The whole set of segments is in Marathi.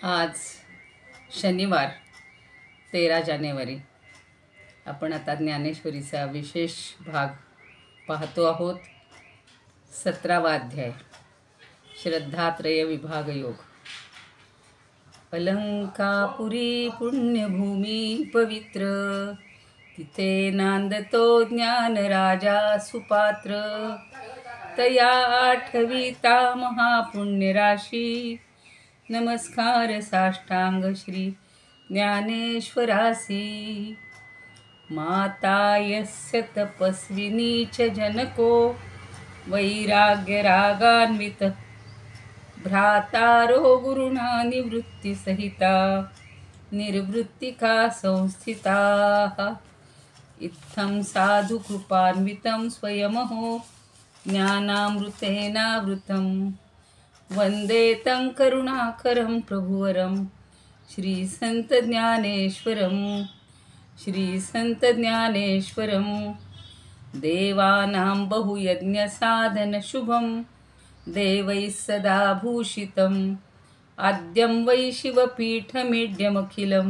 आज शनिवार 13 जानेवारी आपण आता ज्ञानेश्वरीचा विशेष भाग पाहतो आहोत. 17वा अध्याय श्रद्धात्रय विभाग योग. अलंकापुरी पुण्यभूमी पवित्र, तिथे नांदतो ज्ञान राजा सुपात्र. तया आठविता महापुण्यराशी, नमस्कार साष्टांग श्री ज्ञानेश्वरासी. माता यस्य तपस्विनी च जनको, वैराग्य रागान्वित भ्रातारो गुरुणा निवृत्ति सहिता, निर्वृत्तिका संस्थिताः. इत्थं साधु कृपान्वितं स्वयमहो ज्ञानामृतेनावृतं, वंदे तं करुणाकरं प्रभुवरं श्री संत ज्ञानेश्वरं. श्री संत ज्ञानेश्वरं देवानां बहुयज्ञ साधन शुभं, देवैः सदा भूषितं. आद्यं वै शिवपीठमीड्यमखिलं,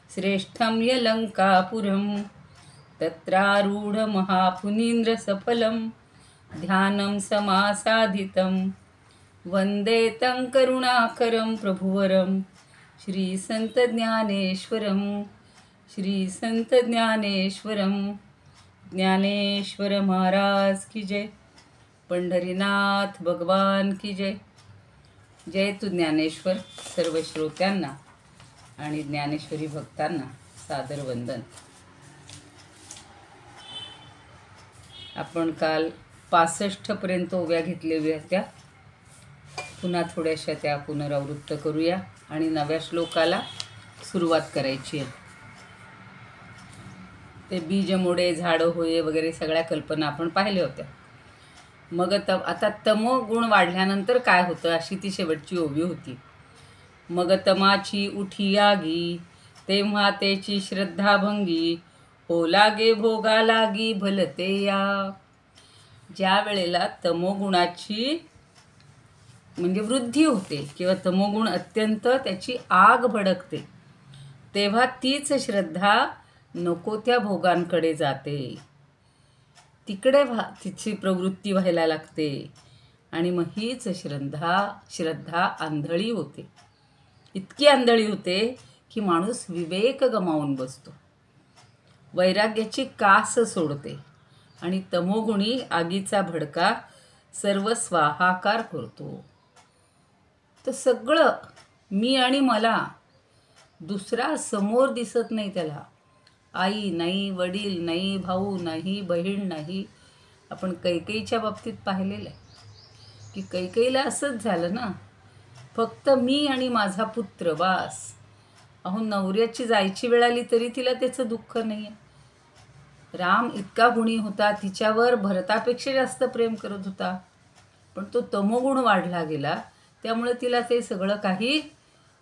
श्रेष्ठं यलंकापुरं. तत्रारूढ महापुनीन्द्रसफलं, ध्यानं समासाधितं. वंदे तं करुणाकरं प्रभुवरं श्री संत ज्ञानेश्वरं. श्री संत ज्ञानेश्वरं. ज्ञानेश्वर महाराज की जय. पंढरीनाथ भगवान की जय. जय तू ज्ञानेश्वर. सर्व श्रोत्यांना आणि ज्ञानेश्वरी भक्तांना सादर वंदन. आपण काल 65 पर्यंत ओव्या घेतलेल्या होत्या. पुन्हा थोड्याशा त्या पुनरावृत्त करूया आणि नव्या श्लोकाला सुरुवात करायची आहे. ते बीज मोडे झाडं होये वगैरे सगळ्या कल्पना आपण पाहिल्या होत्या. मग आता तमो गुण वाढल्यानंतर काय होतं अशी ती शेवटची ओवी होती. मग तमाची उठी आगी, तेव्हा त्याची श्रद्धाभंगी, हो लागे भोगा लागी भलते या. ज्या वेळेला तमोगुणाची म्हणजे वृद्धी होते किंवा तमोगुण अत्यंत त्याची आग भडकते, तेव्हा तीच श्रद्धा नको त्या भोगांकडे जाते. तिकडे तिची प्रवृत्ती व्हायला लागते आणि मग हीच श्रद्धा आंधळी होते. इतकी आंधळी होते की माणूस विवेक गमावून बसतो, वैराग्याची कास सोडते आणि तमोगुणी आगीचा भडका सर्व स्वाहाकार करतो. तर सगळं मी आणि मला, दुसरा समोर दिसत नाही त्याला. आई नाही, वडील नाही, भाऊ नाही, बहीण नाही. आपण कैकेयीच्या बाबतीत पाहिलेलं आहे की कैकेयीला असंच झालं ना, फक्त मी आणि माझा पुत्र बास. अहो, नवऱ्याची जायची वेळ आली तरी तिला त्याचं दुःख नाही आहे. राम इतका गुणी होता, तिच्यावर भरतापेक्षा जास्त प्रेम करत होता, पण तो तमोगुण वाढला गेला. त्यामुळे तिला ते सगळं काही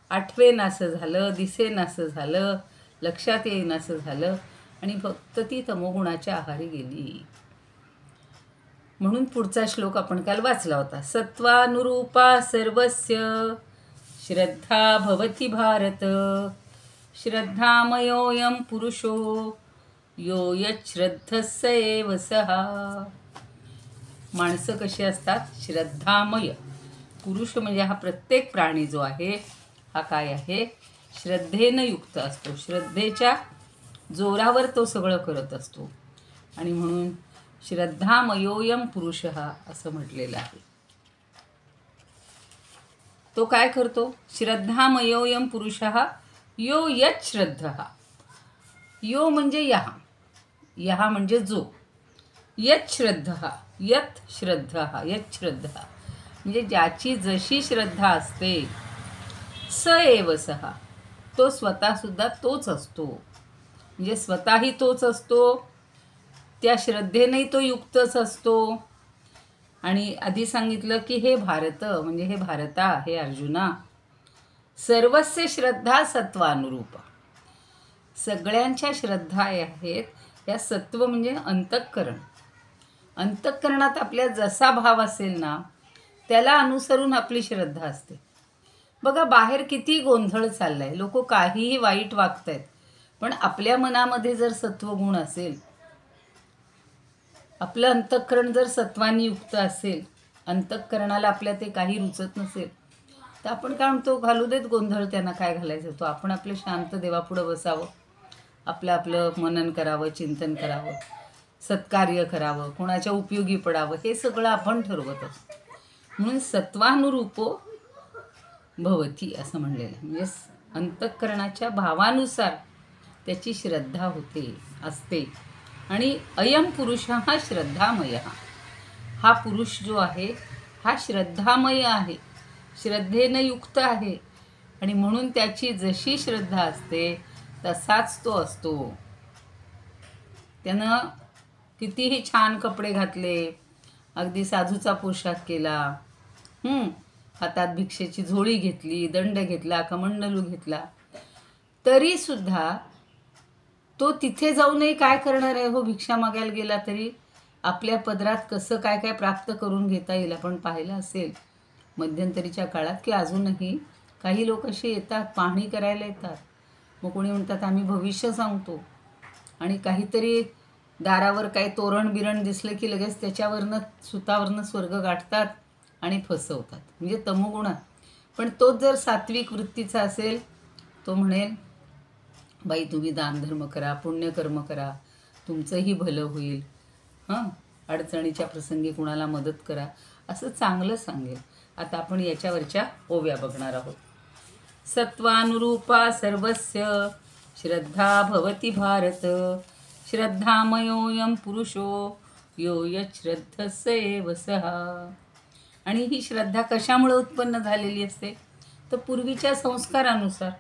आठवेनासं झालं, दिसेनासं झालं, लक्षात येईनासं झालं आणि फक्त ती तमोगुणाच्या आहारी गेली. म्हणून पुढचा श्लोक आपण काल वाचला होता. सत्वानुरूपा सर्वस्य श्रद्धा भवति भारत, श्रद्धामयोऽयं पुरुषो यो यच्छ्रद्धस्य एव सः. माणसं कशी असतात? श्रद्धामय. पुरुष म्हणजे हा प्रत्येक प्राणी जो आहे हा काय आहे? श्रद्धेनं युक्त असतो. श्रद्धेच्या जोरावर तो सगळं करत असतो आणि म्हणून श्रद्धामयोऽयं पुरुषः असं म्हटलेलं आहे. तो काय करतो? श्रद्धामयोऽयं पुरुषः यो यच्छ्रद्धः. यो म्हणजे यहा म्हणजे जो. यच्छ्रद्धः, यत् श्रद्धः, यच्छ्रद्धः म्हणजे ज्याची जशी श्रद्धा असते. स एव सहा, तो स्वतःसुद्धा तोच असतो. म्हणजे स्वतःही तोच असतो, त्या श्रद्धेनेही तो युक्तच असतो. आणि आधी सांगितलं की हे भारत म्हणजे हे भारता, हे अर्जुना, सर्वस्य श्रद्धा सत्वानुरूप. सगळ्यांच्या श्रद्धा आहेत या सत्व म्हणजे अंतःकरण. अंतःकरणात आपल्या जसा भाव असेल ना त्याला अनुसरून आपली श्रद्धा असते. बघा बाहेर किती गोंधळ चाललाय, लोक काहीही वाईट वागतायत, पण आपल्या मनामध्ये जर सत्वगुण असेल, आपलं अंतःकरण जर सत्वानी युक्त असेल, अंतःकरणाला आपल्या ते काही रुचत नसेल, तर आपण काय म्हणतो, घालू देत गोंधळ, त्यांना काय घालायचं, तो आपण आपलं शांत देवापुढं बसावं, आपलं आपलं मनन करावं, चिंतन करावं, सत्कार्य करावं, कोणाच्या उपयोगी पडावं, हे सगळं आपण ठरवत असतो. म्हणून सत्वानुरूपो भवती असं म्हणलेलं आहे. म्हणजे अंतःकरणाच्या भावानुसार त्याची श्रद्धा असते. आणि अयम पुरुष हा श्रद्धामय, हा पुरुष जो आहे हा श्रद्धामय आहे, श्रद्धेनं युक्त आहे. आणि म्हणून त्याची जशी श्रद्धा असते तसाच तो असतो. त्यानं कितीही छान कपडे घातले, अगदी साधूचा पोशाख केला, हातात भिक्षेची झोळी घेतली, दंड घेतला, कमंडलू घेतला, तरी सुद्धा तो तिथे जाऊनही काय करणार आहे हो, भिक्षा मागायला गेला तरी आपल्या पदरात कसं काय काय प्राप्त करून घेता येईल. आपण पाहिलं असेल मध्यंतरीच्या काळात की अजूनही काही लोक असे येतात, पाहणी करायला येतात. मग कोणी म्हणतात आम्ही भविष्य सांगतो, आणि काहीतरी दारावर काही तोरण बिरण दिसलं की लगेच त्याच्यावरनं सुतावरनं स्वर्ग गाठतात आणि फसवतात. म्हणजे तमोगुण. पण तोच जर सात्विक वृत्तीचा असेल, तो म्हणेल बाई तुम्ही दानधर्म करा, पुण्यकर्म करा, तुमचंही भलं होईल, अडचणीच्या प्रसंगी कुणाला मदत करा, असं चांगलं सांगेल. आता आपण याच्यावरच्या ओव्या बघणार आहोत. सत्वानुरूपा सर्वस्य श्रद्धा भवति भारत, श्रद्धामयोऽयं पुरुषो यो यच्छ्रद्धस्यैव सः. आणि ही श्रद्धा कशामुळे उत्पन्न झालेली असते, तर पूर्वीच्या संस्कारानुसार.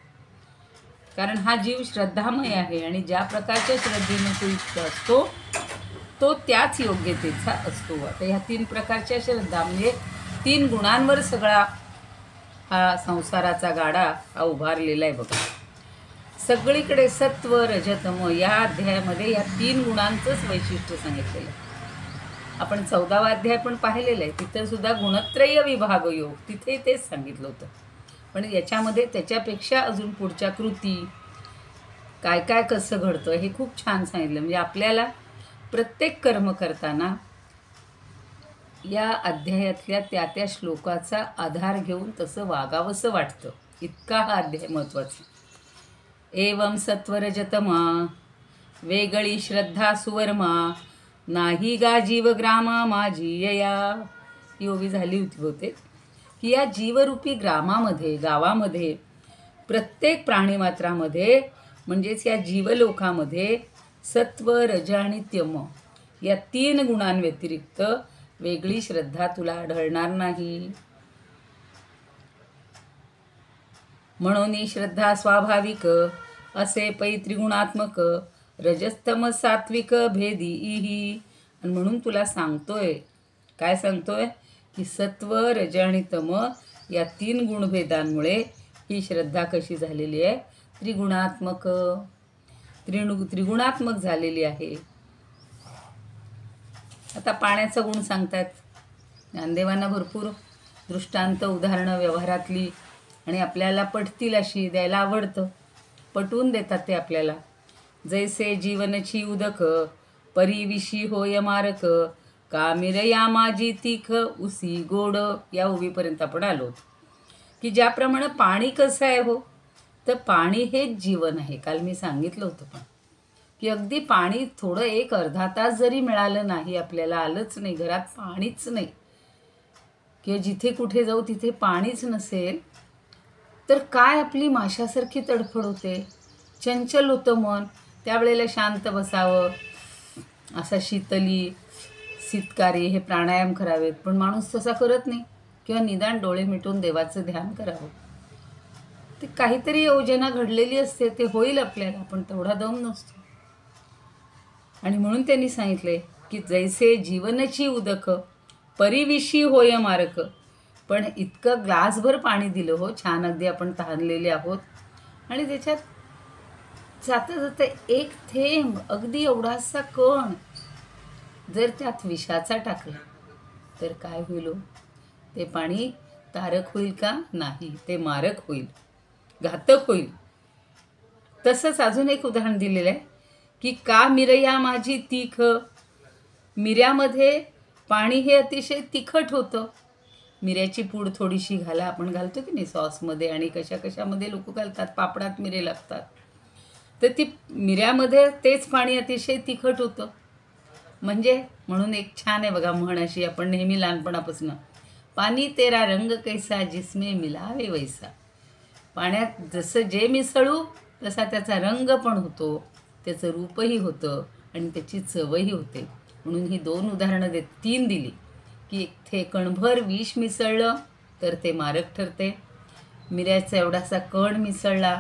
कारण हा जीव श्रद्धामय आहे आणि ज्या प्रकारच्या श्रद्धेने तो युक्त असतो तो त्याच योग्यतेचा असतो. आता ह्या 3 प्रकारच्या श्रद्धा म्हणजे 3 गुणांवर सगळा हा संसाराचा गाडा हा उभारलेला आहे बघा. सगळीकडे सत्व रजतम या अध्यायामध्ये या 3 गुणांचंच वैशिष्ट्य सांगितलेलं आहे. आपण 14वा अध्याय पण पाहिलेला आहे, तिथं सुद्धा गुणत्रय विभाग योग, तिथे तेच सांगितलं होतं. पण याच्यामध्ये त्याच्यापेक्षा अजून पुढच्या कृती काय काय कसं घडतं हे खूप छान सांगितलं. म्हणजे आपल्याला प्रत्येक कर्म करताना या अध्यायातल्या त्या श्लोकाचा आधार घेऊन तसं वागावंसं वाटतं, इतका हा अध्याय महत्त्वाचा. एवं सत्वरजतमा वेगळी श्रद्धा सुवर्मा, नाही गा जीव ग्रामा माझी यया. ही ओवी झाली होती बहुतेक, की या जीवरूपी ग्रामामध्ये, गावामध्ये, प्रत्येक प्राणीमात्रामध्ये म्हणजेच या जीवलोकामध्ये सत्व रज आणि तम या 3 गुणांव्यतिरिक्त वेगळी श्रद्धा तुला आढळणार नाही. म्हणून ही श्रद्धा स्वाभाविक असे पैत्रिगुणात्मक रजस्तम सात्विक भेदी इही. आणि म्हणून तुला सांगतोय, काय सांगतोय, की सत्व रज आणि तम या 3 गुणभेदांमुळे ही श्रद्धा कशी झालेली आहे, त्रिगुणात्मक झालेली आहे. आता पाण्याचा गुण सांगतात ज्ञानदेवांना, भरपूर दृष्टांत उदाहरणं व्यवहारातली आणि आपल्याला पटतील अशी द्यायला आवडतं, पटवून देतात ते आपल्याला. जैसे जीवनची उदक परिविशी होय मारक, कामिरया माझी तीख उसी गोड. या ओवीपर्यंत आपण आलो, की ज्याप्रमाणे पाणी कसं आहे हो, तर पाणी हेच जीवन आहे. काल मी सांगितलं होतं पण, की अगदी पाणी थोडं 1 अर्धा तास जरी मिळालं नाही, आपल्याला आलंच नाही, घरात पाणीच नाही, किंवा जिथे कुठे जाऊ तिथे पाणीच नसेल, तर काय आपली माशासारखी तडफड होते, चंचल होतं मन. त्यावेळेला शांत बसावं, असा शीतकारी हे प्राणायाम करावेत, पण माणूस तसा करत नाही. किंवा निदान डोळे मिटून देवाचं ध्यान करावं. ते काहीतरी योजना घडलेली असते, ते होईल आपल्याला, पण तेवढा दम नसतो. आणि म्हणून त्यांनी सांगितले की जैसे जीवनाची उदक परिविशी होय मारक. पण इतकं ग्लासभर पाणी दिलं हो, छान अगदी आपण तहानलेले आहोत, आणि त्याच्यात जाता जाता 1 थेंब, अगदी एवढासा कण जर त्यात विषाचा टाकला तर काय होईल, ते पाणी तारक होईल का? नाही, ते मारक होईल, घातक होईल. तसंच अजून एक उदाहरण दिलेलं आहे की का मिरया माझी तीख. मिऱ्यामध्ये पाणी हे अतिशय तिखट होतं. मिऱ्याची पूड थोडीशी घाला, आपण घालतो की नाही सॉसमध्ये, आणि कशामध्ये लोक घालतात, पापडात मिरे लागतात. तर ती मिऱ्यामध्ये तेच पाणी अतिशय तिखट होतं. म्हणजे म्हणून एक छान आहे बघा म्हण अशी, आपण नेहमी लहानपणापासून, पाणी तेरा रंग कैसा जिसमें मिलावे वैसा. पाण्यात जसं जे मिसळू तसा त्याचा रंग पण होतो, त्याचं रूपही होतं आणि त्याची चवही होते. म्हणून ही 2 उदाहरणं 3 दिली की इथे कणभर विष मिसळलं तर ते मारक ठरते, मिऱ्याचा एवढासा कण मिसळला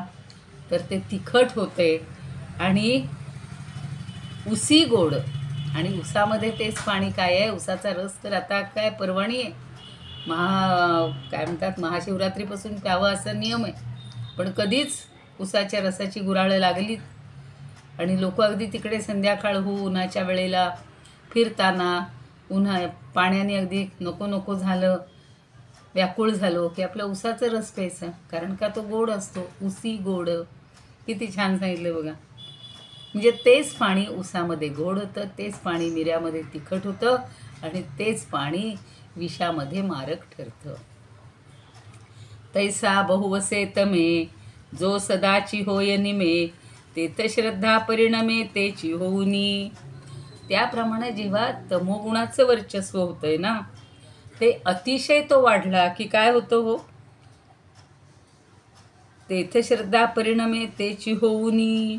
तर ते तिखट होते, आणि उसी गोड. आणि उसामध्ये तेच पाणी काय आहे, उसाचा रस तर आता काय परवाणी आहे, काय म्हणतात, महाशिवरात्रीपासून प्यावं असा नियम आहे. पण कधीच उसाच्या रसाची गुऱ्हाळं लागली आणि लोक अगदी तिकडे संध्याकाळ होऊ उन्हाच्या वेळेला फिरताना पाण्याने अगदी नको नको झालं, व्याकुळ झालो की आपल्या उसाचा रस प्यायचा, कारण का तो गोड असतो. उसी गोड, किती छान सांगितलं बघा. म्हणजे तेच पाणी उसामध्ये गोड होतं, तेच पाणी मिऱ्यामध्ये तिखट होतं, आणि तेच पाणी विषामध्ये मारक ठरतं. तैसा बहुवसे तमे जो सदाची होय निमे, तेथ श्रद्धा परिणमे तेची होऊनी. त्याप्रमाणे जेव्हा तमोगुणाचं वर्चस्व होतंय ना, ते अतिशय तो वाढला की काय होतं हो, तेथ श्रद्धा परिणमे तेची होऊनी.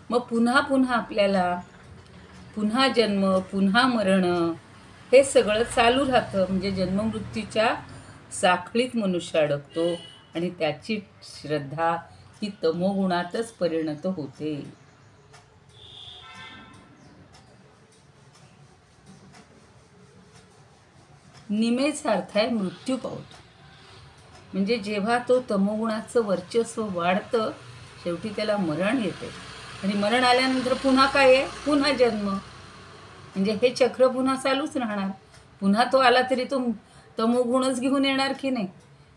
मग पुन्हा पुन्हा आपल्याला पुन्हा जन्म, पुन्हा मरण, हे सगळं चालू राहतं. म्हणजे जन्ममृत्यूच्या साखळीत मनुष्य अडकतो आणि त्याची श्रद्धा ही तमोगुणातच परिणत होते. निमेचा अर्थ आहे मृत्यू पावतो. म्हणजे जेव्हा तो तमोगुणाचं वर्चस्व वाढतं, शेवटी त्याला मरण येते, आणि मरण आल्यानंतर पुन्हा काय आहे, पुन्हा जन्म. म्हणजे हे चक्र पुन्हा चालूच राहणार. पुन्हा तो आला तरी तो तमोगुणच घेऊन येणार की नाही,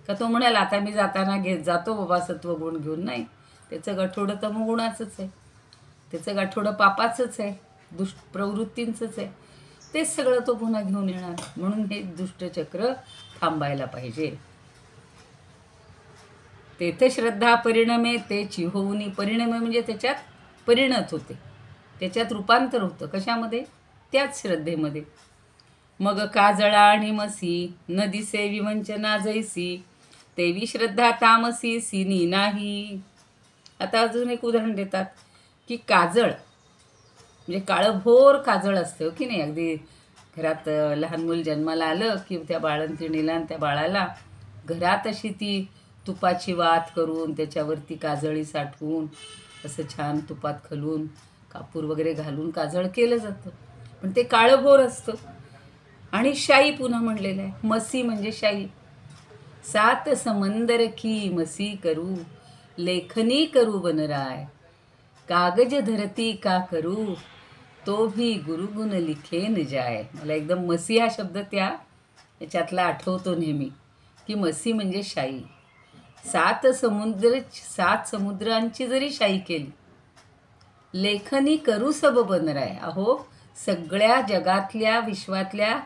का तो म्हणाल आता मी जाताना जातो बाबा सत्वगुण घेऊन? नाही, त्याचं गाठोडं तमोगुणाचंच आहे, त्याचं गाठोडं पापाचंच आहे, दुष्ट प्रवृत्तींचंच आहे. तेच सगळं तो पुन्हा घेऊन येणार. म्हणून हे दुष्टचक्र थांबायला पाहिजे. तेथ श्रद्धा परिणमे तेची होऊनी. परिणमे म्हणजे त्याच्यात परिणत होते, त्याच्यात रूपांतर होतं. कशामध्ये? त्याच श्रद्धेमध्ये. मग काजळा आणि मसी न दिसे विवंचना जैसी, तेवी श्रद्धा तामसी सिनी नाही. आता अजून एक उदाहरण देतात की काजळ म्हणजे काळभोर काजळ असतं की नाही. अगदी घरात लहान मूल जन्माला आलं की त्या बाळंतिणीला आणि त्या बाळाला घरात अशी ती तुपाची वात करून त्याच्यावरती काजळी साठवून असं छान तुपात खलून कापूर वगैरे घालून काजळ केलं जातं. पण ते काळभोर असतं. आणि शाई पुन्हा म्हणलेलं आहे. मसी म्हणजे शाई. 7 समंदर की मसी करू, लेखनी करू बनराय, कागज धरती का करू, तो भी गुरुगुण लिखे न जाय. मला एकदम मसी हा शब्द याच्यातला आठवतो नेहमी, की मसी म्हणजे शाई. 7 समुद्रांची जरी शाई केली, लेखनी करू सब बनराय. अहो, सगळ्या जगातल्या विश्वातल्या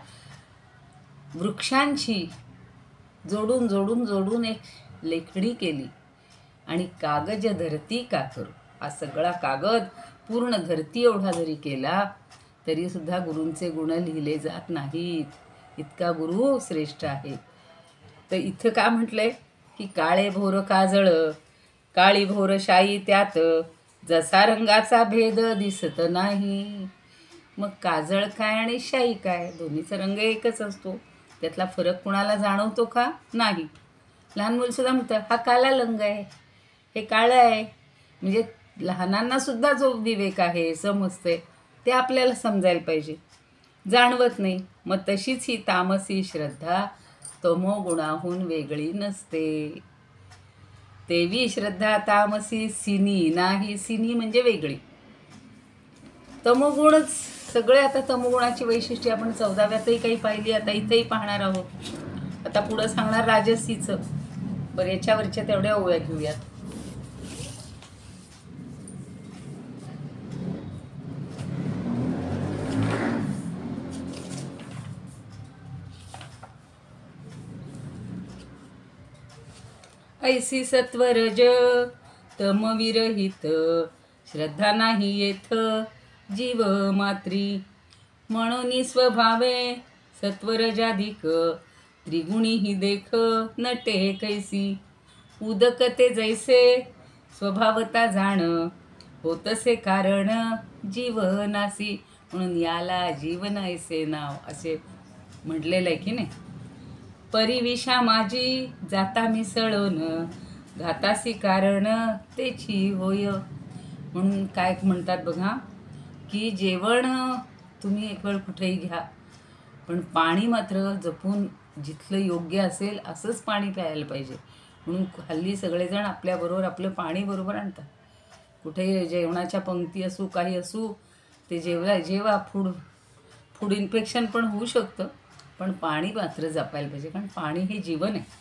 वृक्षांची जोडून जोडून जोडून एक लेखणी केली, आणि कागज धरती का करू. हा सगळा कागद पूर्ण धरती एवढा जरी केला तरीसुद्धा गुरूंचे गुण लिहिले जात नाहीत. इतका गुरु श्रेष्ठ आहे. तर इथं काय म्हटलंय की काळे भोर काजळ, काळी भोर शाई त्यात, जसा रंगाचा भेद दिसत नाही. मग काजळ काय आणि शाई काय? दोन्हीचा रंग एकच असतो. त्यातला फरक कुणाला जाणवतो का? नाही. लहान मुलंसुद्धा म्हणतं हा काला रंग आहे, हे काळं आहे. म्हणजे लहानांना सुद्धा जो विवेक आहे, समजते, ते आपल्याला समजायला पाहिजे. जाणवत नाही. मग तशीच ही तामसी श्रद्धा तमोगुणाहून वेगळी नसते. तेवी श्रद्धा तामसी सिनी नाही. सिनी म्हणजे वेगळी. तमोगुणच सगळे. आता तमोगुणाची वैशिष्ट्ये आपण 14व्यातही काही पाहिली, आता इथंही पाहणार आहोत. आता पुढं सांगणार राजसीचं. बरं, याच्यावरच्या तेवढ्या ओव्या घेऊयात. ऐसी सत्वरज तम विरहित, श्रद्धा नाही येथ जीव मात्री. म्हणून स्वभावे सत्वरजाधिक, त्रिगुणी ही देख नटे कैसी. उदकते जैसे स्वभावता जाण, होतसे कारण जीवनासी. म्हणून याला जीवन ऐसे नाव असे म्हटलेलं आहे की नाही. परिविषा माझी जाता मिसळून, घातासी कारण तेची होय. म्हणून काय म्हणतात बघा, की जेवण तुम्ही एक वेळ कुठेही घ्या, पण पाणी मात्र जपून जिथलं योग्य असेल असंच पाणी प्यायला पाहिजे. म्हणून हल्ली सगळेजण आपल्याबरोबर आपलं पाणी बरोबर आणतात. कुठेही जेवणाच्या पंक्ती असू काही असू, ते जेवा फूड इन्फेक्शन पण होऊ शकतं, पण पाणी मात्र जपायला पाहिजे, कारण पाणी हे जीवन आहे.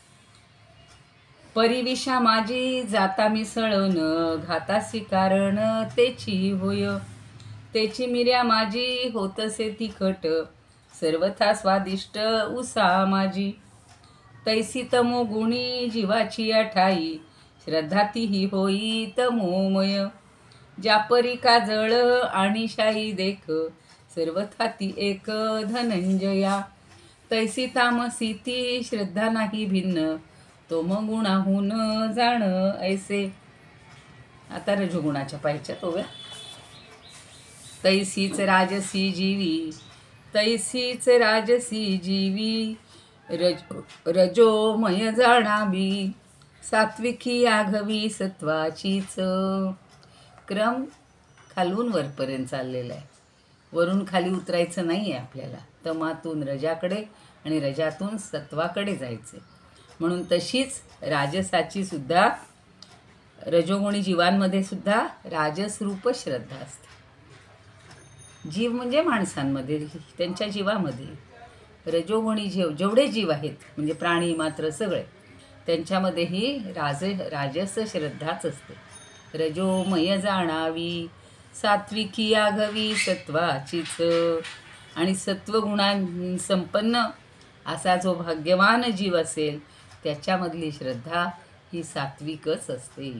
परिविषा माझी जाता मिसळून, घातासी कारण तेची होय. तेची मिर्या माझी होतसे तिखट, सर्वथा स्वादिष्ट उसा माझी. तैसी तमोगुणी जीवाची अठाई, श्रद्धा तीही होई तमोमय. ज्यापरी काजळ आणि शाई देख, सर्वथा ती एक धनंजया. तैसी तामसी ती श्रद्धा नाही भिन्न, तमोगुणाहून जाण ऐसे. आता रजोगुणाच्या पाहिच्या तोव्या. तैसीच राजसी जीवी, तैसीच राजसी जीवी, रजोमय जाणावी. सात्विकी आघवी सत्वाचीच. क्रम खालून वरपर्यंत चाललेला आहे. वरून खाली उतरायचं नाही आहे आपल्याला. तमातून रजाकडे आणि रजातून सत्वाकडे जायचे. म्हणून तशीच राजसाची सुद्धा, रजोगुणी जीवांमध्ये सुद्धा राजसरूप श्रद्धा असते. जीव म्हणजे माणसांमध्ये, त्यांच्या जीवामध्ये. रजोगुणी जेवढे जीव आहेत, म्हणजे प्राणी मात्र सगळे, त्यांच्यामध्येही राजस श्रद्धाच असते. रजोमय जाणावी, सात्विकी आघवी सत्वाचीच. आणि सत्वगुणां संपन्न असा जो भाग्यवान जीव असेल, त्याच्यामधली श्रद्धा ही सात्विकच असते.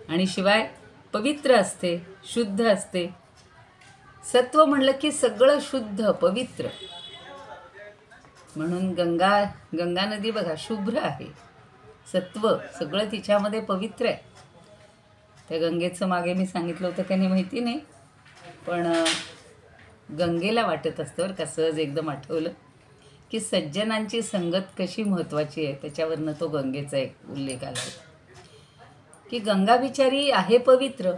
आणि शिवाय पवित्र असते, शुद्ध असते. सत्व म्हणलं की सगळं शुद्ध पवित्र. म्हणून गंगा नदी बघा शुभ्र आहे. सत्व सगळं तिच्यामध्ये पवित्र आहे. त्या गंगेचं मागे मी सांगितलं होतं का नाही माहिती नाही, पण गंगेला वाटत असतं बरं का, सहज एकदम आठवलं की सज्जनांची संगत कशी महत्त्वाची आहे. त्याच्यावरनं तो गंगेचा एक उल्लेख आला की गंगा बिचारी आहे पवित्र,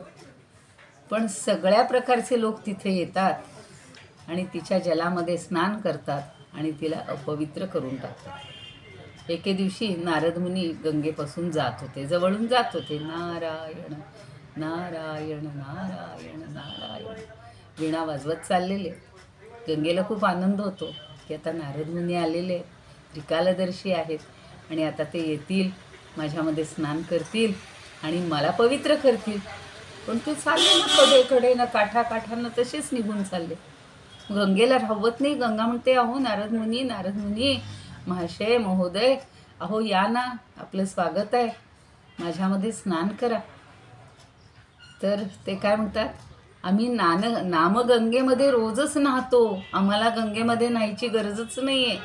पण सगळ्या प्रकारचे लोक तिथे येतात आणि तिच्या जलामध्ये स्नान करतात आणि तिला अपवित्र करून टाकतात. एके दिवशी नारद मुनी गंगेपासून जात होते, जवळून जात होते. नारायण नारायण नारायण नारायण वीणा वाजवत चाललेले. गंगेला खूप आनंद होतो की आता नारद मुनी आलेले, त्रिकालदर्शी आहेत आणि आता ते येतील, माझ्यामध्ये स्नान करतील आणि मला पवित्र करतील. पण ते चालले ना कडेनं काठाकाठानं तसेच निघून चालले. गंगेला राहवत नाही. गंगा म्हणते, अहो नारद मुनी महाशय महोदय, अहो या ना, आपलं स्वागत आहे, माझ्यामध्ये स्नान करा. तर ते काय म्हणतात, आम्ही नामगंगेमध्ये रोजच नाहतो, आम्हाला गंगेमध्ये न्हायची गरजच नाही आहे,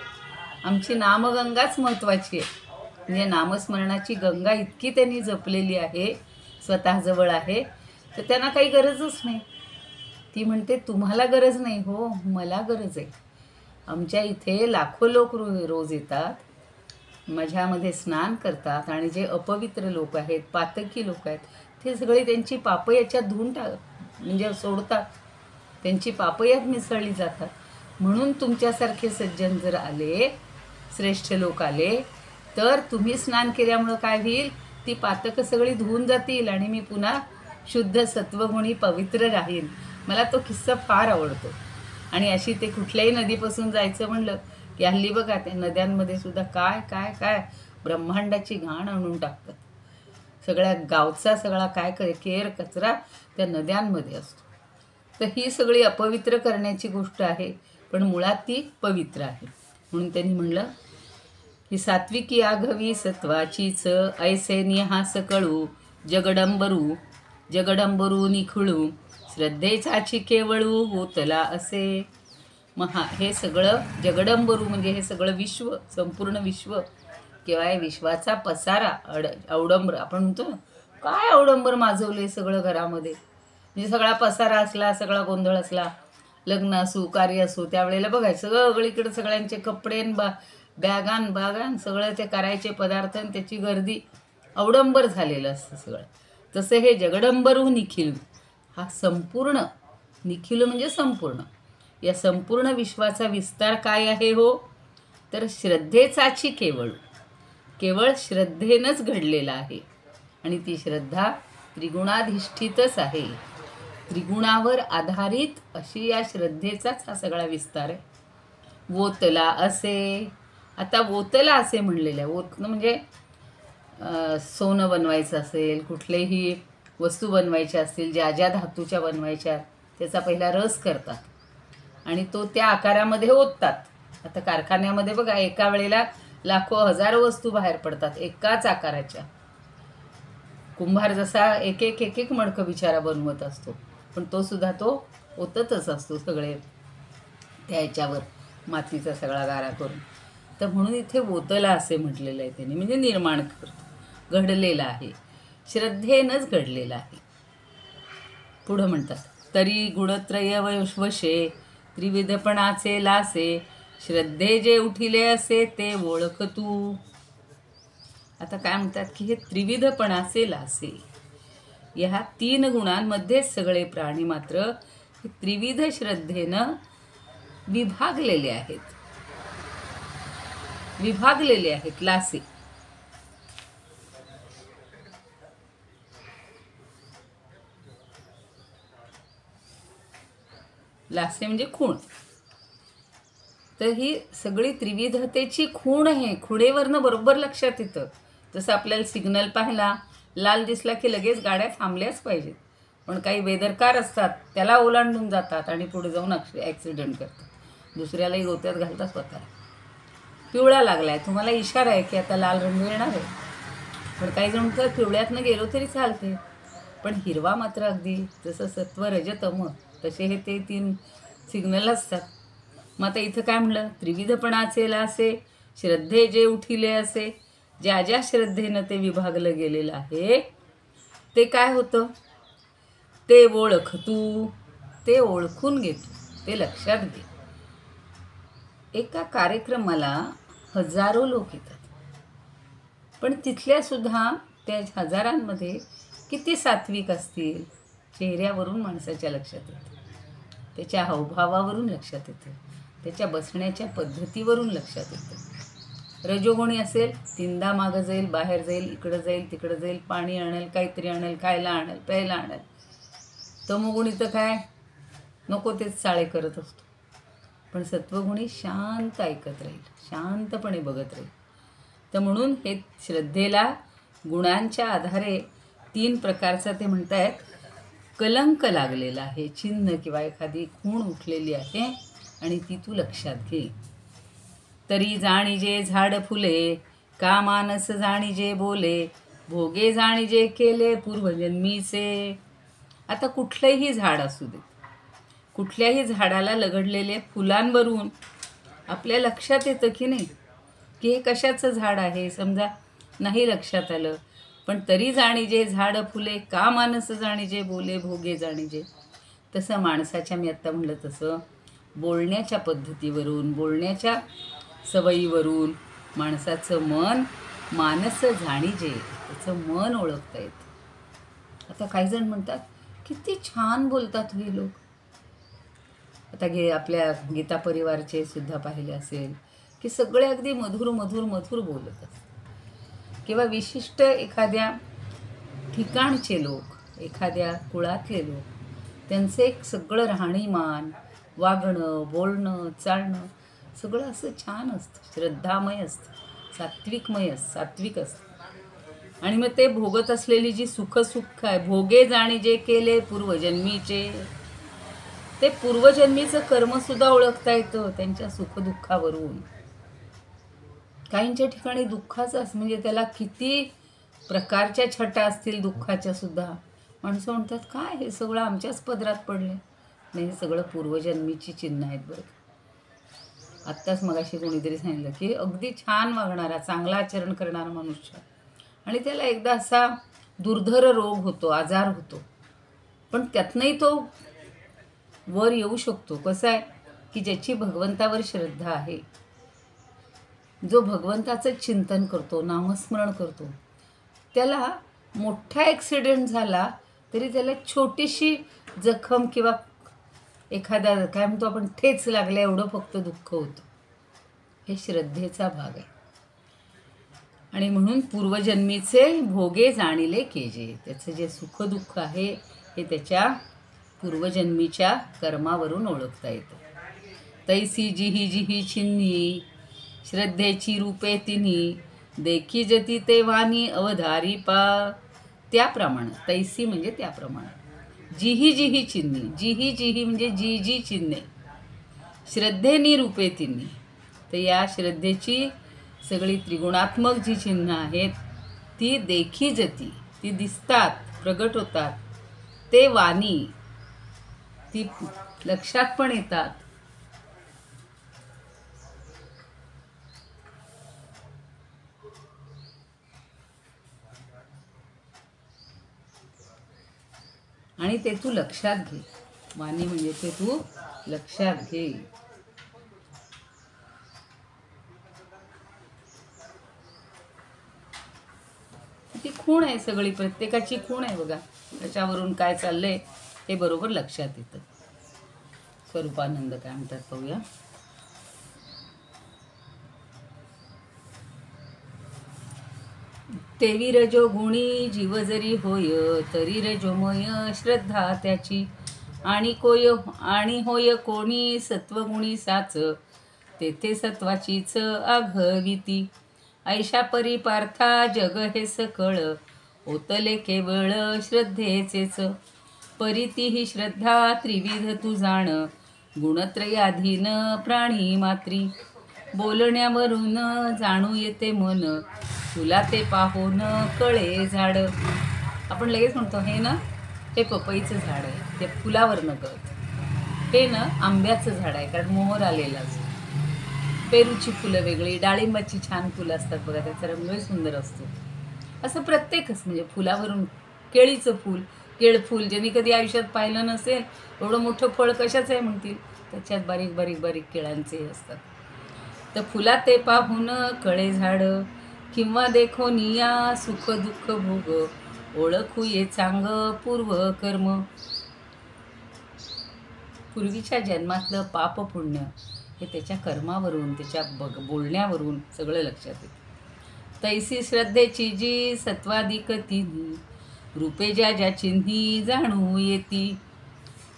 आमची नामगंगाच महत्त्वाची आहे. म्हणजे नामस्मरणाची गंगा इतकी त्यांनी जपलेली आहे, स्वतःजवळ आहे, तर त्यांना काही गरजच नाही. ती म्हणते, तुम्हाला गरज नाही हो, मला गरज आहे. आमच्या इथे लाखो लोक रोज येतात, माझ्यामध्ये स्नान करतात आणि जे अपवित्र लोक आहेत, पातकी लोक आहेत, ते सगळे त्यांची पापं याच्यात धुवून म्हणजे सोडतात, त्यांची पापं यात मिसळली जातात. म्हणून तुमच्यासारखे सज्जन जर आले, श्रेष्ठ लोक आले, तर तुम्ही स्नान केल्यामुळं काय होईल, ती पातकं सगळी धुवून जातील आणि मी पुन्हा शुद्ध सत्वगुणी पवित्र राहील. मला तो किस्सा फार आवडतो. आणि अशी ते कुठल्याही नदीपासून जायचं म्हणलं की की हल्ली बघा त्या नद्यांमध्ये सुद्धा काय काय काय ब्रह्मांडाची घाण आणून टाकतात. सगळ्या गावचा सगळा काय केर कचरा त्या नद्यांमध्ये असतो. तर ही सगळी अपवित्र करण्याची गोष्ट आहे, पण मुळात ती पवित्र आहे. म्हणून त्यांनी म्हणलं की सात्विकी आघवी सत्वाचीच ऐसे निहास कळू जगडंबरू जगडंबरू निखळू श्रद्धेचाची केवळू होतला असे. हे सगळं जगडंबरू म्हणजे हे सगळं विश्व, संपूर्ण विश्व किंवा विश्वाचा पसारा अवडंबर आपण म्हणतो ना, काय अवडंबर माजवले सगळं घरामध्ये. म्हणजे सगळा पसारा असला, सगळा गोंधळ असला, लग्न असो कार्य असो, त्यावेळेला बघायचं सगळीकडे सगळ्यांचे कपडे बॅगान बागान सगळं ते करायचे पदार्थ आणि त्याची गर्दी, अवडंबर झालेलं असतं सगळं. तसं हे जगडंबरू निखिलू, हा संपूर्ण, निखिलू म्हणजे संपूर्ण, या संपूर्ण विश्वाचा विस्तार काय आहे हो, तर श्रद्धेचाची केवळ श्रद्धेनंच घडलेला आहे. आणि ती श्रद्धा त्रिगुणाधिष्ठितच आहे. त्रिगुणावर आधारित अशी या श्रद्धेचाच हा सगळा विस्तार आहे. वोतला असे, आता वोतला असे म्हणलेलं आहे. वोतणं म्हणजे सोनं बनवायचं असेल, कुठलेही वस्तू बनवायच्या असतील, ज्या ज्या धातूच्या बनवायच्या त्याचा पहिला रस करतात आणि तो त्या आकारामध्ये ओततात. आता कारखान्यामध्ये बघा एका वेळेला लाखो हजारो वस्तू बाहेर पडतात एकाच आकाराच्या. कुंभार जसा एक एक मडकं बिचारा बनवत असतो, पण तो सुद्धा तो ओततच असतो सगळे त्या ह्याच्यावर मातीचा सगळा गारा करून. तर म्हणून इथे ओतला असे म्हटलेलं आहे त्यांनी, म्हणजे निर्माण करतो, घडलेला आहे, श्रद्धेनंच घडलेला आहे. पुढं म्हणतात तरी गुणत्रय वशे त्रिविधपणाचे लासे श्रद्धे जे उठिले असे ते ओळख तू. आता काय म्हणतात की हे त्रिविधपणाचे लासे, ह्या 3 गुणांमध्येच सगळे प्राणी मात्र त्रिविध श्रद्धेनं विभागलेले आहेत लासे. लासे म्हणजे खूण. तर ही सगळी त्रिविधतेची खूण आहे. खुणेवरनं बरोबर लक्षात येतं. जसं आपल्याला सिग्नल पाहिला, लाल दिसला की लगेच गाड्या थांबल्याच पाहिजेत, पण काही बेदरकार असतात, त्याला ओलांडून जातात आणि पुढे जाऊन ॲक्सिडेंट करतात, दुसऱ्यालाही गोत्यात घालतात स्वतःला. पिवळा लागला आहे, तुम्हाला इशारा आहे की आता लाल रंग येणार आहे, पण काही जण तर पिवळ्यातनं गेलो तरी चालते, पण हिरवा मात्र अगदी जसं सत्व रज तम तसे हे ते 3 सिग्नल असतात. मग आता इथं काय म्हणलं, त्रिविधपणाचे लासे श्रद्धे जे उठिले असे, ज्या ज्या श्रद्धेनं ते विभागलं गेलेलं आहे ते काय होतं, ते ओळख तू, ते ओळखून घे तू, ते लक्षात घे. एका कार्यक्रमाला हजारो लोक येतात, पण तिथल्या सुद्धा त्या हजारांमध्ये किती सात्विक असतील, चेहऱ्यावरून माणसाच्या लक्षात येतं, त्याच्या हावभावावरून लक्षात येतं, त्याच्या बसण्याच्या पद्धतीवरून लक्षात येतं. रजोगुणी असेल 3दा मागं जाईल, बाहेर जाईल, इकडं जाईल, तिकडं जाईल, पाणी आणेल, काहीतरी आणेल, खायला आणेल, प्यायला आणेल. तमोगुणी तर काय नको तेच चाळे करत असतो, पण सत्वगुणी शांत ऐकत राहील, शांतपणे बघत राहील. तर म्हणून हे श्रद्धेला गुणांच्या आधारे 3 प्रकारचा ते म्हणतायत कलंक लागलेला आहे, चिन्ह किंवा एखादी खूण उठलेली आहे आणि ती तू लक्षात घे. तरी जाणीजे झाड फुले का मानस जाणीजे बोले भोगे जाणीजे केले पूर्वजन्मीचे. आता कुठलंही झाड असू दे, कुठल्याही झाडाला लगडलेल्या फुलांवरून आपल्या लक्षात येतं की नाही की हे कशाचं झाड आहे. समजा नाही लक्षात आलं, पण तरी जाणीजे झाड फुले का मानस जाणीजे बोले भोगे जाणीजे. तसं माणसाच्या, मी आत्ता म्हणलं तसं, बोलण्याच्या पद्धतीवरून, बोलण्याच्या सवयीवरून माणसाचं मन मानस जाणीजे, त्याचं मन ओळखता येतं. आता काही जण म्हणतात किती छान बोलतात हे लोक. आता आपल्या गीता परिवारचे सुद्धा पाहिले असेल की सगळे अगदी मधुर मधुर मधुर बोलत असतात, किंवा विशिष्ट एखाद्या ठिकाणचे लोक, एखाद्या कुळातले लोक, त्यांचे एक सगळं राहणीमान, वागणं, बोलणं, चालणं सगळं असं छान असतं, श्रद्धामय असतं, सात्विक असतं. आणि मग ते भोगत असलेली जी सुख आहे, भोगे जाणी जे केले पूर्वजन्मीचे, ते पूर्वजन्मीचं कर्मसुद्धा ओळखता येतं त्यांच्या सुखदुःखावरून. काहींच्या ठिकाणी दुःखाचं असं म्हणजे त्याला किती प्रकारच्या छटा असतील दुःखाच्या सुद्धा. माणसं म्हणतात काय हे सगळं आमच्याच पदरात पडले. नाही, हे सगळं पूर्वजन्मीची चिन्ह आहेत बरं. आत्ताच मगाशी कोणीतरी सांगितलं की अगदी छान वागणारा, चांगला आचरण करणारा मनुष्य, आणि त्याला एकदा असा दुर्धर रोग होतो, आजार होतो, पण त्यातनंही तो वर येऊ शकतो. कसं आहे की ज्याची भगवंतावर श्रद्धा आहे, जो भगवंताचं चिंतन करतो, नामस्मरण करतो, त्याला मोठा ॲक्सिडेंट झाला तरी त्याला छोटीशी जखम किंवा एखादा काय म्हणतो आपण ठेच लागल्या एवढं फक्त दुःख होतं. हे श्रद्धेचा भाग आहे. आणि म्हणून पूर्वजन्मीचे भोगे जाणिले केजे, त्याचं जे सुखदुःख आहे हे त्याच्या पूर्वजन्मीच्या कर्मावरून ओळखता येतं. तैसी जिही छिन्नी श्रद्धेची रूपे तिन्ही, देखी जती ते वाणी अवधारी पा. त्याप्रमाणे, तैसी म्हणजे त्याप्रमाणे, जिही चिन्ही, जिही म्हणजे जी चिन्हे, श्रद्धेनी रूपे तिन्ही, तर या श्रद्धेची सगळी त्रिगुणात्मक जी चिन्ह आहेत ती देखी जती, ती दिसतात, प्रगट होतात, ते वाणी, ती लक्षात पण येतात. आणि ते तू लक्षात घे. वाणी म्हणजे ते तू लक्षात घे. ती खूण आहे सगळी, प्रत्येकाची खूण आहे बघा. त्याच्यावरून काय चाललंय हे बरोबर लक्षात येतं. स्वरूपानंद काय म्हणतात पाहूया. तेवी रजो गुणी जीव जरी होय, तरी रजोमय श्रद्धा त्याची. आणि होय कोणी सत्वगुणी साच, तेथे सत्वाचीच आघविती. ऐशा परी पार्था जग हे सकळ, ओतले केवळ श्रद्धेचेच. परीती ही श्रद्धा त्रिविध तू जाण, गुणत्रयाधीन प्राणी मात्री. बोलण्यावरून जाणू येते मन, तुला ते पाहून कळे झाड. आपण लगेच म्हणतो हे ना हे पपईचं झाड आहे, ते फुलावरनं कळतं. हे ना आंब्याचं झाड आहे, कारण मोहर आलेला असतो. पेरूची फुलं वेगळी, डाळिंबाची छान फुलं असतात बघा, त्याचा रंगही सुंदर असतो. असं प्रत्येकच म्हणजे फुलावरून, केळीचं फूल, केळफूल ज्यांनी कधी आयुष्यात पाहिलं नसेल, एवढं मोठं फळ कशाचं आहे म्हणतील, त्याच्यात बारीक बारीक बारीक केळांचे असतात. तर फुला ते पाहून कळे झाड, किंवा देखो निया सुख दुःख भोग, ओळखू ये चांग पूर्व कर्म. पूर्वीच्या जन्मातलं पाप पुण्य हे त्याच्या कर्मावरून, त्याच्या बोलण्यावरून सगळं लक्षात येतं. तैसी श्रद्धेची जी सत्वाधिक तिन्ही, रूपे ज्या चिन्ही जाणू येती.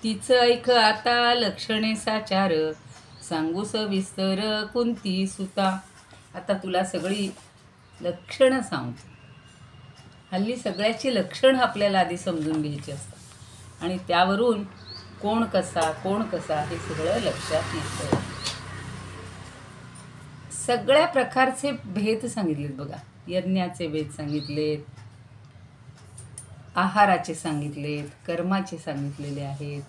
तिचं ऐक आता लक्षणे साचार, सांगू सविस्तर कुंती सुता. आता तुला सगळी लक्षणं सांगतो. हल्ली सगळ्याची लक्षणं आपल्याला आधी समजून घ्यायची असतात, आणि त्यावरून कोण कसा हे सगळं लक्षात येतं. सगळ्या प्रकारचे भेद सांगितलेत बघा. यज्ञाचे भेद सांगितलेत, आहाराचे सांगितलेत, कर्माचे सांगितलेले आहेत,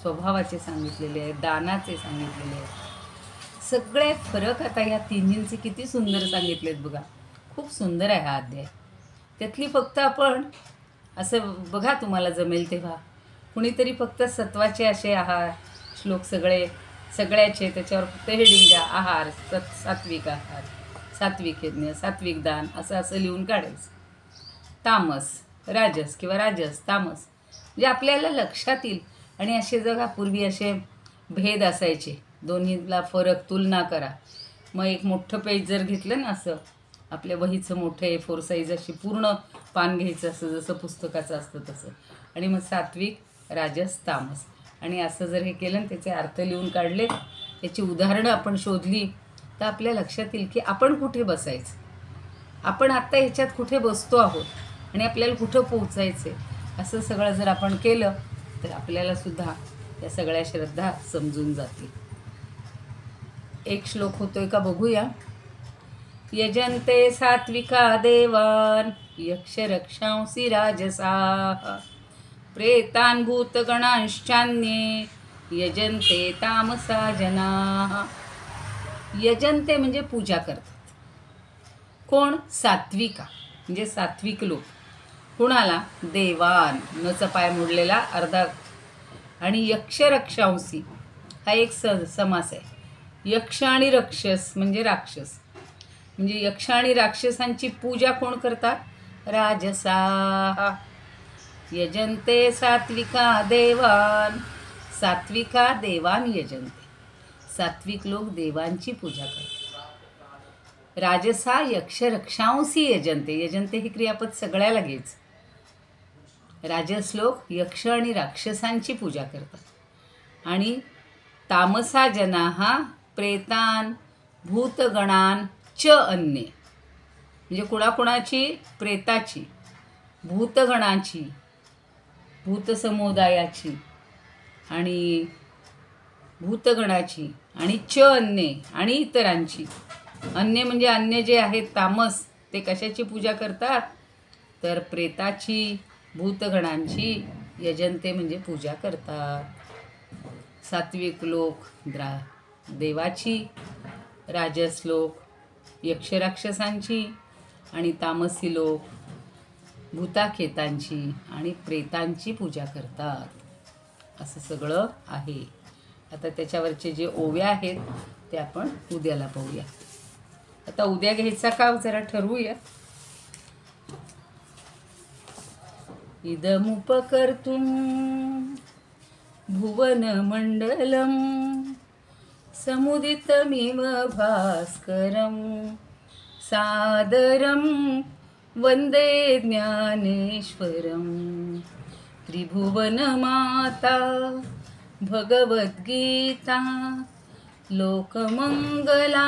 स्वभावाचे सांगितलेले आहेत, दानाचे सांगितलेले आहेत. सगळे फरक आता ह्या तिन्हींचे किती सुंदर सांगितलेत बघा. खूप सुंदर आहे हा अध्याय. त्यातली फक्त आपण असं बघा, तुम्हाला जमेल तेव्हा कुणीतरी फक्त सत्वाचे असे आहार श्लोक सगळ्याचे त्याच्यावर फक्त हेडिंग द्या, आहार, सात्विक आहार, सात्विक यज्ञ, सात्विक दान, असं लिहून काढायचं. तामस राजस किंवा राजस तामस, म्हणजे आपल्याला लक्षात येईल. आणि असे जगा पूर्वी असे भेद असायचे, दोन्हीला फरक, तुलना करा. मग एक मोठं पेज जर घेतलं ना, असं आपल्या वहीचं मोठं A4 साईज अशी पूर्ण पान घ्यायचं, असं जसं पुस्तकाचं असतं तसं, आणि मग सात्विक राजस तामस, आणि असं जर हे केलं त्याचे अर्थ लिहून काढले याची उदाहरणं आपण शोधली तर आपल्या लक्षात येईल की आपण कुठे बसायचं, आपण आत्ता ह्याच्यात कुठे बसतो आहोत आणि आपल्याला कुठं पोचायचं आहे, असं सगळं जर आपण केलं तर आपल्यालासुद्धा या सगळ्या श्रद्धा समजून जातील. एक श्लोक होतोय का बघूया. यजन्ते सात्विका देवान यक्षरक्षांसी राजसाः प्रेतान् भूतगणांश्चान्ये यजन्ते तामसा जनाः. यजन्ते म्हणजे पूजा करतात. कोण? सात्विका म्हणजे सात्विक लोक. कुणाला? देवान, नचा पाय मोडलेला अर्धा. आणि यक्षरक्षांसी हा एक समास आहे. यक्ष आणि रक्षस म्हणजे राक्षस. म्हणजे यक्ष आणि राक्षसांची पूजा कोण करतात? राजसाः. यजन्ते सात्विका देवान, सात्विका देवान यजन्ते, सात्विक लोक देवांची पूजा करतात. राजसा यक्षरक्षांसी यजन्ते, यजन्ते ही क्रियापद सगळ्याला घ्यायचं. राजस लोक यक्ष आणि राक्षसांची पूजा करतात. आणि तामसा जनाः प्रेतान भूतगणान च अन्ये, म्हणजे कुणाकुणाची? प्रेताची, भूतगणाची, भूतसमुदायाची आणि भूतगणाची आणि च अन्ये आणि इतरांची. अन्य म्हणजे अन्य जे आहेत तामस, ते कशाची पूजा करतात? तर प्रेताची, भूतगणांची यजन्ते म्हणजे पूजा करतात. सात्विक लोक देवाची, राजस लोक यक्षराक्षसांची आणि तामसी लोक भूताखेतांची आणि प्रेतांची पूजा करतात. असं सगळं आहे. आता त्याच्यावरचे जे ओव्या आहेत ते आपण उद्याला पाहूया. आता उद्या घ्यायचा का जरा ठरवूया. इदमुपकर्तुं भुवनमण्डलं समुदितमिव भास्करं सादरं वन्दे ज्ञानेश्वरं. त्रिभुवनमाता भगवद्गीता लोकमङ्गला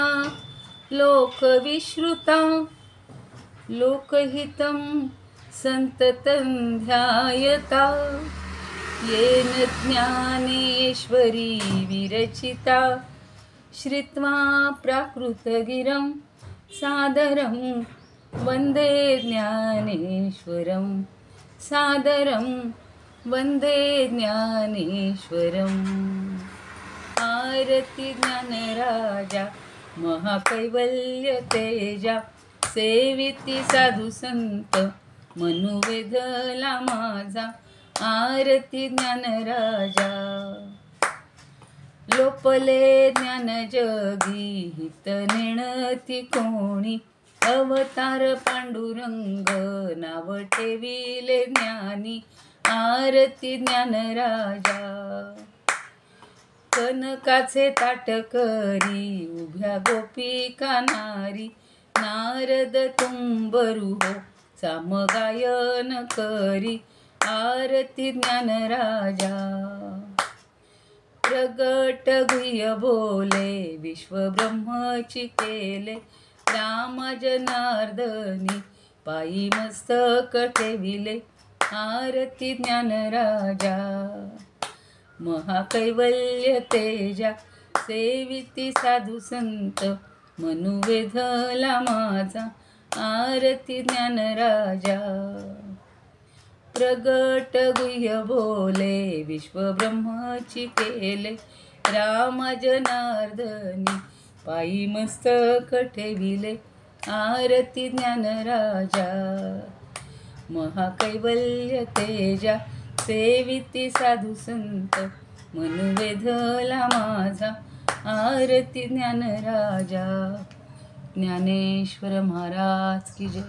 लोकविश्रुता लोकहितं संततं ध्यायता. येन ज्ञानेश्वरी विरचिता श्रुत्वा प्राकृतगिरं सादरं वन्दे ज्ञानेश्वरं सादरं वन्दे ज्ञानेश्वरम्. आरती ज्ञानराजा महाकैवल्य तेजा सेविती साधू संत मनुवेधला माझा. आरती ज्ञानराजा लोपले ज्ञान जगी हित नेणती कोणी. अवतार पांडुरंग नाव ठेविले ज्ञानी. आरती ज्ञानराजा कनकाचे ताट करी उभ्या गोपिका नारी. नारद तुंबरू हो सामगायन करी. आरती ज्ञानराजा प्रगट गुह्य बोले विश्वब्रह्मची केले. राम जनार्दनी पायी मस्तक ठेविले. आरती ज्ञानराजा महाकैवल्य तेजा सेविती साधू संत मनुवेधला माझा. आरती ज्ञानराजा प्रगट गुह्य बोले विश्वब्रह्मची केले. राम जनार्दनी पायी मस्तक ठेविले. आरती ज्ञानराजा महाकैवल्य तेजा सेविती साधू संत मनुवेधला माझा. आरती ज्ञानराजा. ज्ञानेश्वर महाराज की जय.